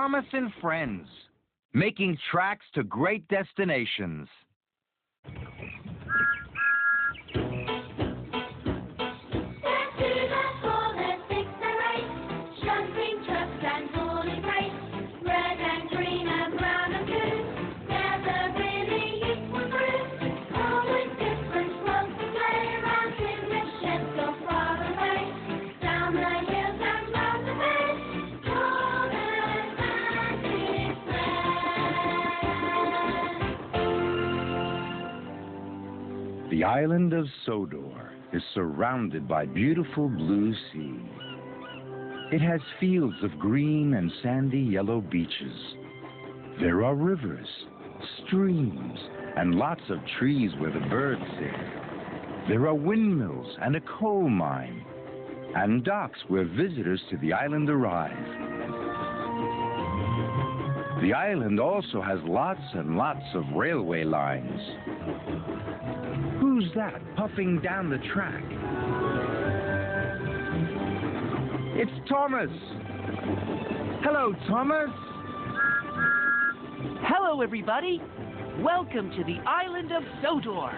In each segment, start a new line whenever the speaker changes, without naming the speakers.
Thomas and Friends, making tracks to great destinations.
The island of Sodor is surrounded by beautiful blue sea. It has fields of green and sandy yellow beaches. There are rivers, streams, and lots of trees where the birds sing. There are windmills and a coal mine, and docks where visitors to the island arrive. The island also has lots and lots of railway lines. Who's that puffing down the track?
It's Thomas. Hello, Thomas.
Hello, everybody. Welcome to the island of Sodor.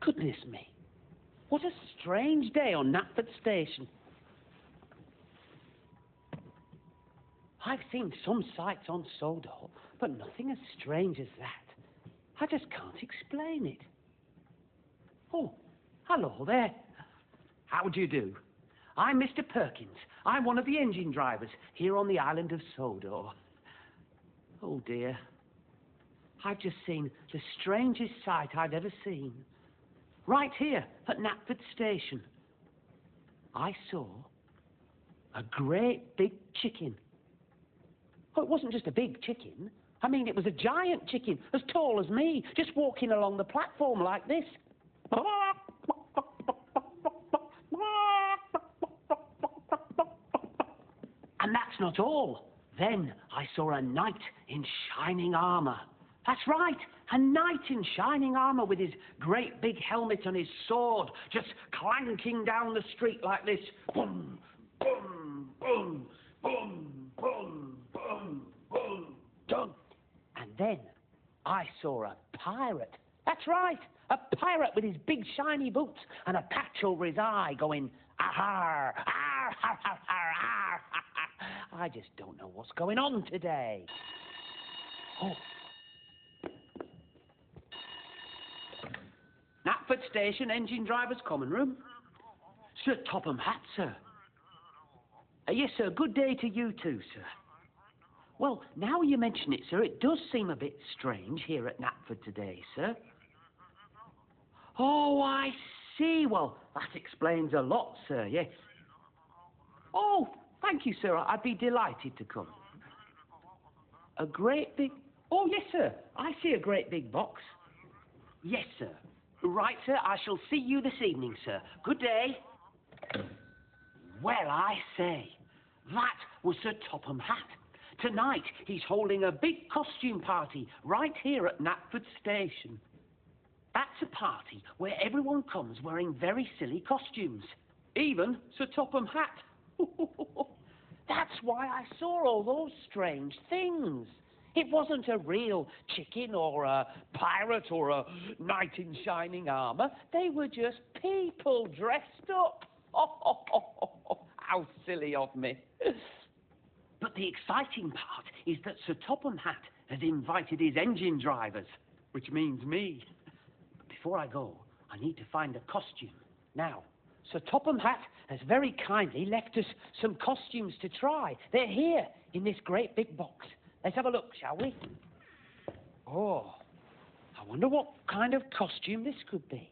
Goodness me. What a strange day on Knapford Station. I've seen some sights on Sodor, but nothing as strange as that. I just can't explain it. Oh, hello there. How do you do? I'm Mr. Perkins. I'm one of the engine drivers here on the island of Sodor. Oh, dear. I've just seen the strangest sight I've ever seen. Right here at Knapford Station. I saw a great big chicken. Oh, it wasn't just a big chicken. I mean, it was a giant chicken, as tall as me, just walking along the platform like this. And that's not all. Then I saw a knight in shining armour. That's right, a knight in shining armour with his great big helmet and his sword just clanking down the street like this. Boom, boom, boom, boom, boom, boom, boom, done. And then I saw a pirate. That's right, a pirate with his big shiny boots and a patch over his eye going, ahar, ar, har, har, har, ar, ha, ha. I just don't know what's going on today. Oh. Knapford Station, engine driver's common room. Sir Topham Hatt, sir. Yes, sir, good day to you too, sir. Well, now you mention it, sir, it does seem a bit strange here at Knapford today, sir. Oh, I see. Well, that explains a lot, sir, yes. Oh, thank you, sir. I'd be delighted to come. A great big... Oh, yes, sir. I see a great big box. Yes, sir. Right, sir, I shall see you this evening, sir. Good day. Well, I say, that was Sir Topham Hatt. Tonight, he's holding a big costume party right here at Knapford Station. That's a party where everyone comes wearing very silly costumes. Even Sir Topham Hatt. That's why I saw all those strange things. It wasn't a real chicken or a pirate or a knight in shining armour. They were just people dressed up. How silly of me. But the exciting part is that Sir Topham Hatt has invited his engine drivers, which means me. But before I go, I need to find a costume. Now, Sir Topham Hatt has very kindly left us some costumes to try. They're here in this great big box. Let's have a look, shall we? Oh, I wonder what kind of costume this could be.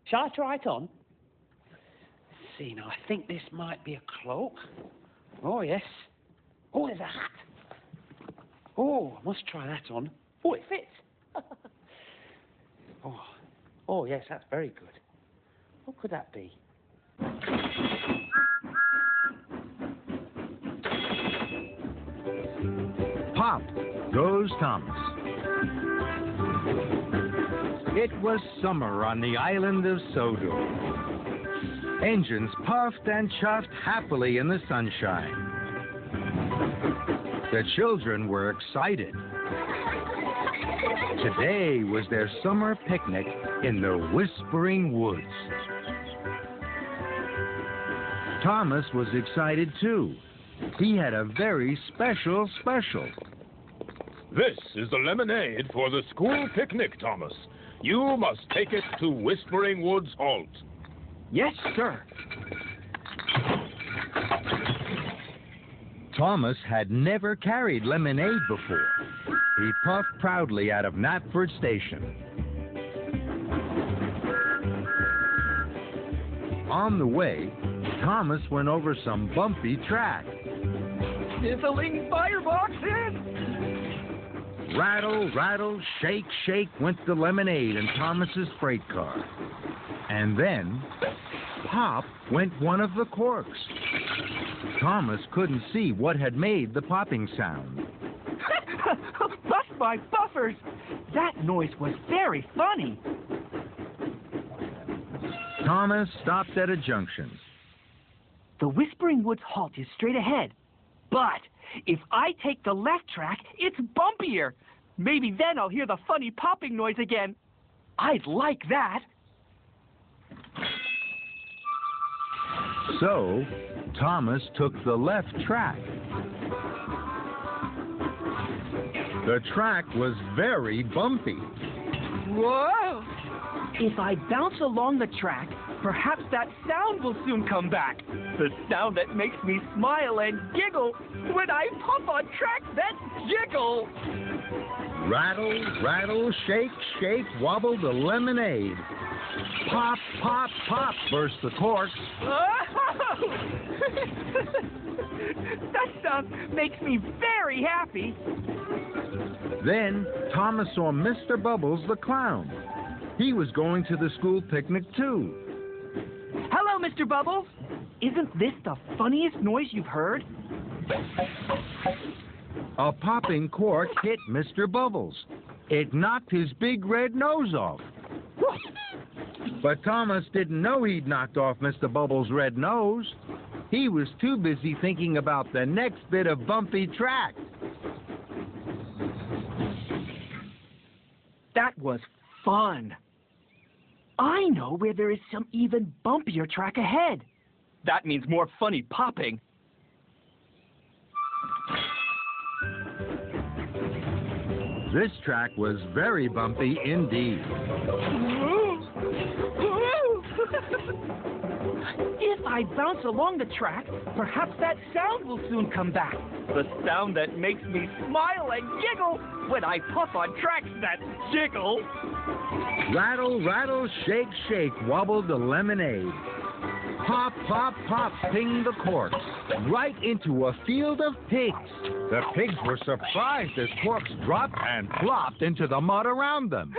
Shall I try it on? Let's see, now, I think this might be a cloak. Oh, yes. Oh, there's a hat. Oh, I must try that on. Oh, it fits. Oh, yes, that's very good. What could that be?
Pop goes Thomas. It was summer on the island of Sodor. Engines puffed and chuffed happily in the sunshine. The children were excited. Today was their summer picnic in the Whispering Woods. Thomas was excited too. He had a very special.
This is the lemonade for the school picnic, Thomas. You must take it to Whispering Woods Halt.
Yes, sir.
Thomas had never carried lemonade before. He puffed proudly out of Knapford Station. On the way, Thomas went over some bumpy track.
Sizzling fireboxes!
Rattle, rattle, shake, shake went the lemonade in Thomas's freight car. And then, pop went one of the corks. Thomas couldn't see what had made the popping sound.
Bust my buffers! That noise was very funny.
Thomas stopped at a junction.
The Whispering Woods Halt is straight ahead. But if I take the left track, it's bumpier. Maybe then I'll hear the funny popping noise again. I'd like that.
So, Thomas took the left track. The track was very bumpy.
Whoa! If I bounce along the track, perhaps that sound will soon come back. The sound that makes me smile and giggle when I pop on tracks that jiggle.
Rattle, rattle, shake, shake, wobble the lemonade. Pop, pop, pop, burst the corks.
Oh! That sound makes me very happy.
Then Thomas saw Mr. Bubbles the clown. He was going to the school picnic too.
Hello, Mr. Bubbles. Isn't this the funniest noise you've heard?
A popping cork hit Mr. Bubbles. It knocked his big red nose off. But Thomas didn't know he'd knocked off Mr. Bubbles' red nose. He was too busy thinking about the next bit of bumpy track.
That was fun. I know where there is some even bumpier track ahead. That means more funny popping.
This track was very bumpy indeed.
If I bounce along the track, perhaps that sound will soon come back. The sound that makes me smile and giggle when I puff on tracks that jiggle.
Rattle, rattle, shake, shake, wobbled the lemonade. Pop, pop, pop, pinged the corks, right into a field of pigs. The pigs were surprised as corks dropped and plopped into the mud around them.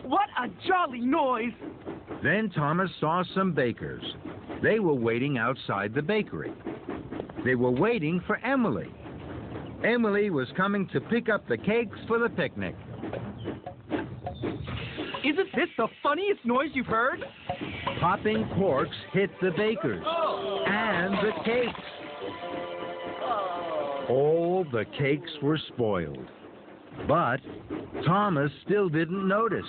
What a jolly noise!
Then Thomas saw some bakers. They were waiting outside the bakery. They were waiting for Emily. Emily was coming to pick up the cakes for the picnic.
Isn't this the funniest noise you've heard?
Popping corks hit the bakers and the cakes. All the cakes were spoiled. But Thomas still didn't notice.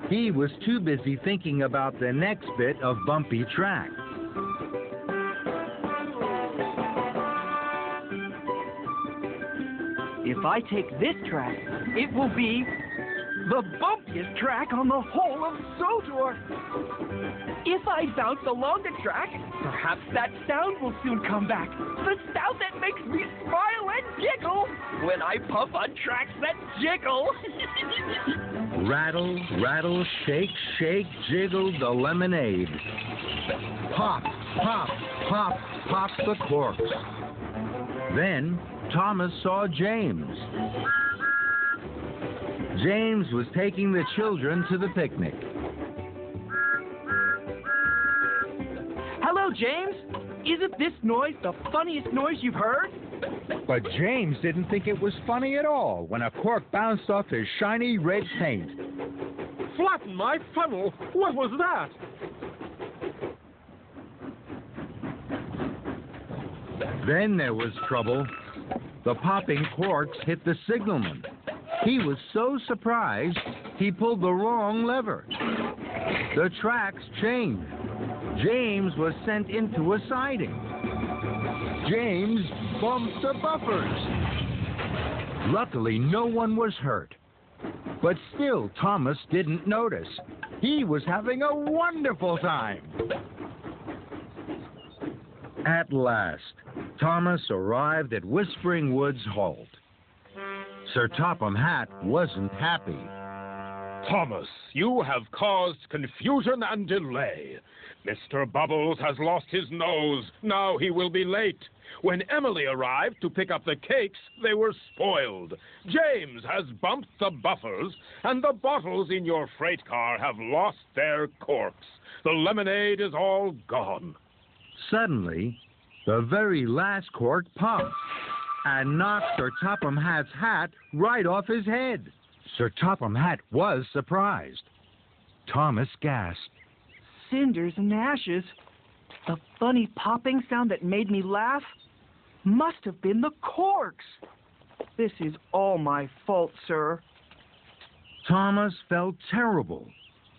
He was too busy thinking about the next bit of bumpy track.
If I take this track, it will be the bumpiest track on the whole of Sodor. If I bounce along the track, perhaps that sound will soon come back. The sound that makes me smile and giggle when I puff on tracks that jiggle.
Rattle, rattle, shake, shake, jiggled the lemonade. Pop, pop, pop, pop the corks. Then Thomas saw James. James was taking the children to the picnic.
Hello, James. Isn't this noise the funniest noise you've heard?
But James didn't think it was funny at all when a cork bounced off his shiny red paint.
Flatten my funnel! What was that?
Then there was trouble. The popping corks hit the signalman. He was so surprised, he pulled the wrong lever. The tracks changed. James was sent into a siding. James bumped the buffers. Luckily, no one was hurt. But still, Thomas didn't notice. He was having a wonderful time. At last, Thomas arrived at Whispering Woods Halt. Sir Topham Hatt wasn't happy.
Thomas, you have caused confusion and delay. Mr. Bubbles has lost his nose. Now he will be late. When Emily arrived to pick up the cakes, they were spoiled. James has bumped the buffers, and the bottles in your freight car have lost their corks. The lemonade is all gone.
Suddenly, the very last cork popped and knocked Sir Topham Hatt's hat right off his head. Sir Topham Hatt was surprised. Thomas gasped.
Cinders and ashes. The funny popping sound that made me laugh must have been the corks. This is all my fault, sir.
Thomas felt terrible.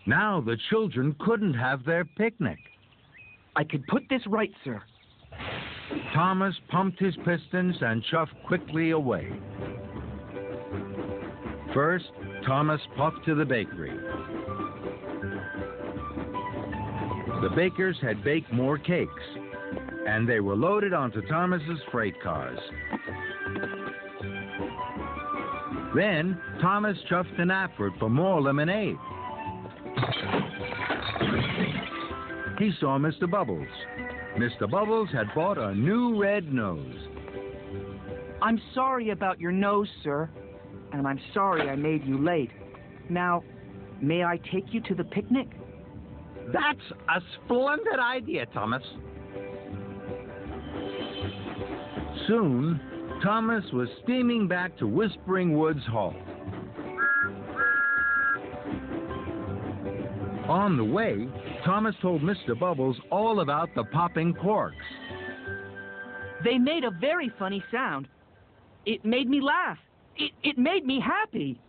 Now the children couldn't have their picnic.
I could put this right, sir.
Thomas pumped his pistons and chuffed quickly away. First, Thomas puffed to the bakery. The bakers had baked more cakes, and they were loaded onto Thomas's freight cars. Then, Thomas chuffed to Knapford for more lemonade. He saw Mr. Bubbles. Mr. Bubbles had bought a new red nose.
I'm sorry about your nose, sir, and I'm sorry I made you late. Now, may I take you to the picnic?
That's a splendid idea, Thomas.
Soon, Thomas was steaming back to Whispering Woods Halt. On the way, Thomas told Mr. Bubbles all about the popping corks.
They made a very funny sound. It made me laugh. It made me happy.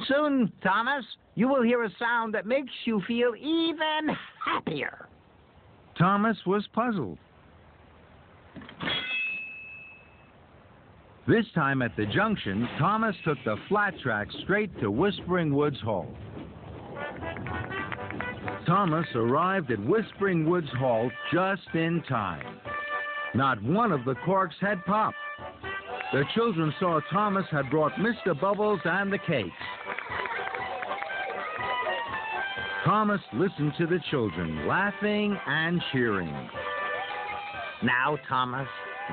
Soon, Thomas, you will hear a sound that makes you feel even happier.
Thomas was puzzled. This time at the junction, Thomas took the flat track straight to Whispering Woods Halt. Thomas arrived at Whispering Woods Halt just in time. Not one of the corks had popped. The children saw Thomas had brought Mr. Bubbles and the cakes. Thomas listened to the children, laughing and cheering.
Now, Thomas,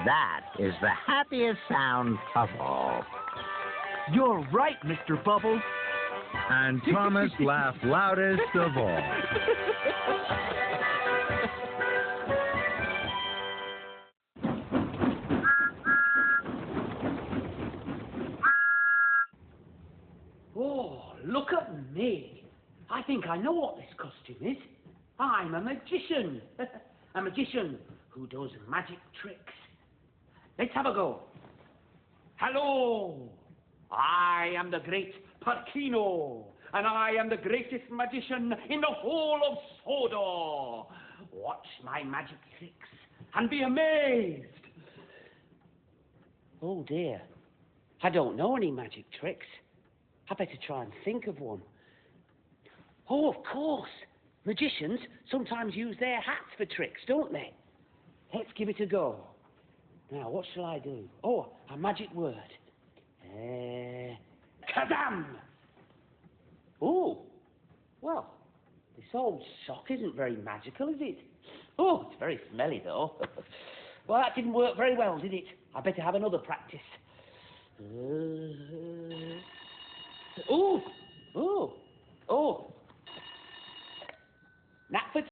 that is the happiest sound of all.
You're right, Mr. Bubbles.
And Thomas laughed loudest of all.
Oh, look at me. I think I know what this costume is. I'm a magician. A magician who does magic tricks. Let's have a go. Hello. I am the great Parkino, and I am the greatest magician in the whole of Sodor. Watch my magic tricks and be amazed. Oh dear, I don't know any magic tricks. I better try and think of one. Oh, of course. Magicians sometimes use their hats for tricks, don't they? Let's give it a go. Now, what shall I do? Oh, a magic word. Kazam! Oh, well, this old sock isn't very magical, is it? Oh, it's very smelly, though. Well, that didn't work very well, did it? I better have another practice. Oh! Knapford,